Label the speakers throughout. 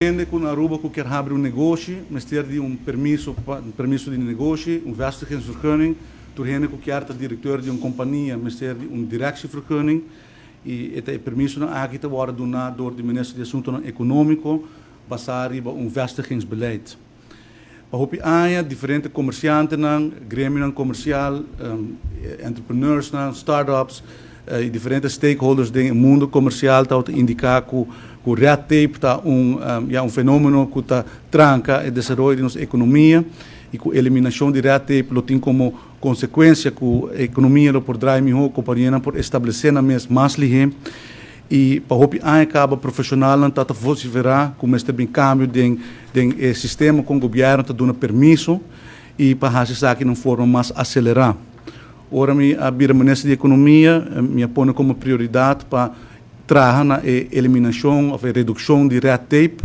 Speaker 1: Depende com a Aruba que quer abrir negócio, mas ter de permisso de negócio, vestigingsvergunning. Doorheen que quer diretor de companhia, mas ter de directievergunning. E este permisso não aqui te worden donado door de minister de Assuntos Econômicos, basar op vestigingsbeleid. Hopi aya diferente comercianten, gremio comercial, entrepreneurs, startups, e diferentes stakeholders do mundo comercial tá indicar que o red tape tá fenômeno que tá tranca o desenvolvimento da nossa economia e que a eliminação de red tape lo tem como consequência que a economia lo por drive melhor, companhia por estabelecer na mes mais ligeiro e para hopi acaba profissional não tá vociferar como este bem cambio de sistema com o governo tá dando permisso e para fazer isso aqui de uma forma mais acelerada. Ora, a ministra de Economia me põe como prioridade para trabalhar na eliminação ou redução de red tape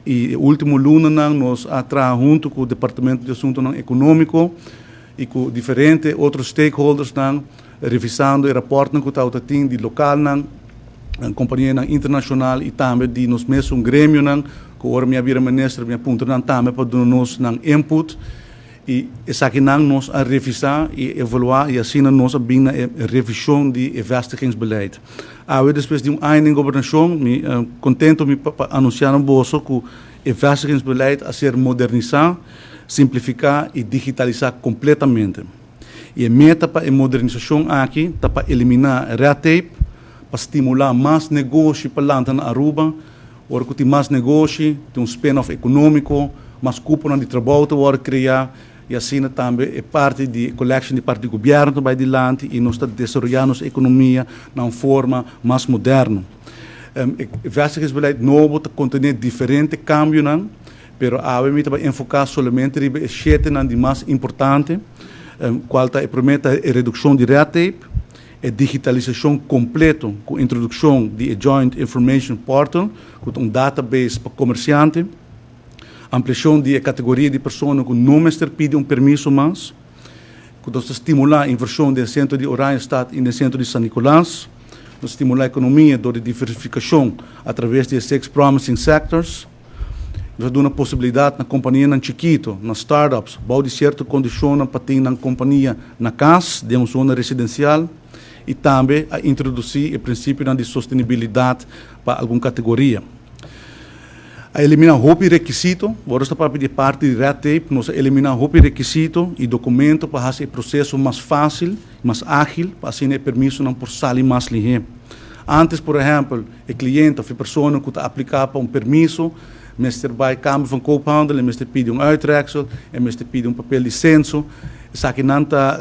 Speaker 1: e o último lunes nós trabalhamos junto com o Departamento de Assuntos Econômicos e com diferentes outros stakeholders revisando o relatório que está de local companhia internacional e também de nós mesmos grêmio que ora minha ministra me aponta também para dar-nos input e essa aqui nós a revisar e evaluar e assim nós a bem na revisão de vestigingsbeleid. Depois de ano em governação, me contento me anunciar um bolso que o vestigingsbeleid a ser modernizado, simplificar e digitalizar completamente. E a meta para a modernização aqui está para eliminar red tape, para estimular mais negócio para lá na Aruba, ora que tem mais negócio, tem spin-off econômico, mais cupo de trabalho para criar e assim também é parte de collection de parte do governo vai adiante e nós estamos desenvolvendo a economia de uma forma mais moderna. O vestigingsbeleid novo contém diferentes cambios, mas a gente vai enfocar somente em sete de mais importante, qual é promete a redução de red tape, a digitalização completa com a introdução de Joint Information Portal, com database para comerciantes, ampliação de categoria de pessoas que não pedem permisso mais, que nós estimular a inversão do centro de Oranjestad e no centro de San Nicolás, nós estimular a economia da diversificação através de 6 promising sectors, nós damos a possibilidade na companhia na Chiquito, nas startups, bom de certa condição para ter na companhia na casa, de uma zona residencial, e também a introduzir o princípio de sustentabilidade para alguma categoria. A eliminar roupa e requisito, agora está para pedir parte de red tape, nós eliminar roupa e requisito e documento para fazer o processo mais fácil, mais ágil, para assim o permisso não por sair mais ligeiro. Antes, por exemplo, o cliente ou a pessoa que está aplicando para permisso, mestre vai câmbio van koophandel, mestre pede uittreksel, mestre pede papel de censo, Saki nanta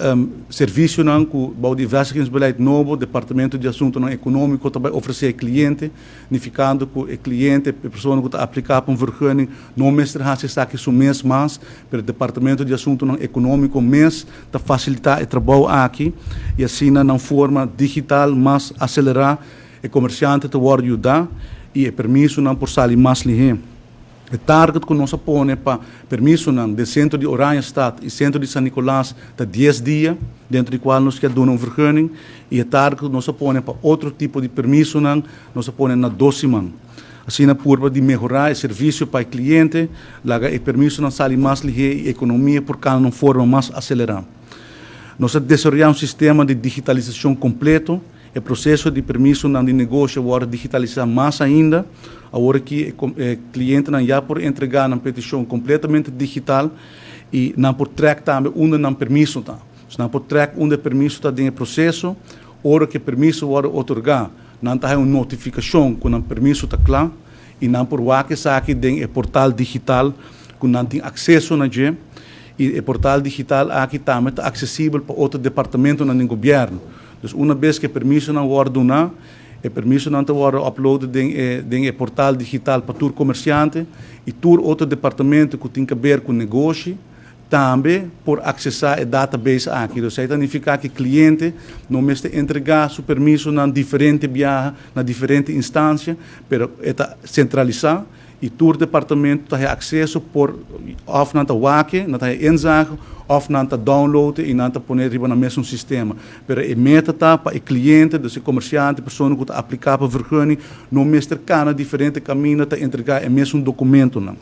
Speaker 1: serviço não que o vestigingsbeleid novo, Departamento de Assuntos Econômicos também oferecer ao cliente, significando que o cliente, a pessoa que está aplicando para vergunning, não mestre hace saki su mês mais, pero o Departamento de Assuntos Econômicos mês para facilitar o trabalho aqui e assim na forma digital mais acelerar o comerciante te pode ajudar e o permisso não por sair mais ligeiro. O target que nós põe para permisso do centro de Oranjestad e centro de San Nicolás está 10 dias, dentro do qual nós queremos dar uma vergunning, e o target que nós põe para outro tipo de permisso nós põe na 12 semanas. Assim, na curva de melhorar o serviço para o cliente, o permisso não sai mais ligeiro e a economia por cá de forma mais acelerada. Nós desenvolvemos um sistema de digitalização completo. O processo de permisso de negócio agora digitalizar mais ainda, agora que o cliente já por entregar uma petição completamente digital e não por track também onde não permisso está. Não por track onde permisso está dentro do processo, hora que permisso agora otorgar, não está uma notificação que o permisso está claro e não por que saque dentro do portal digital que não tem acesso na gente e o portal digital aqui também está acessível para outro departamento no governo. Dus uma vez que o permisso não for dado, o permisso não for uploadado em portal digital para todo comerciante e todo outro departamento que tem a ver com o negócio também por acessar a database aqui. Isso significa que o cliente não precisa entregar seu permisso na diferente viagem, na diferente instância, mas está centralizado e o departamento tem acesso por of na wake, na inzage, of na download e na poner riba na mesmo sistema. Pero a meta tá para o cliente, o comerciante, a pessoa que está aplicar para vergunning, não mestre cana diferente caminho para entregar o mesmo documento não.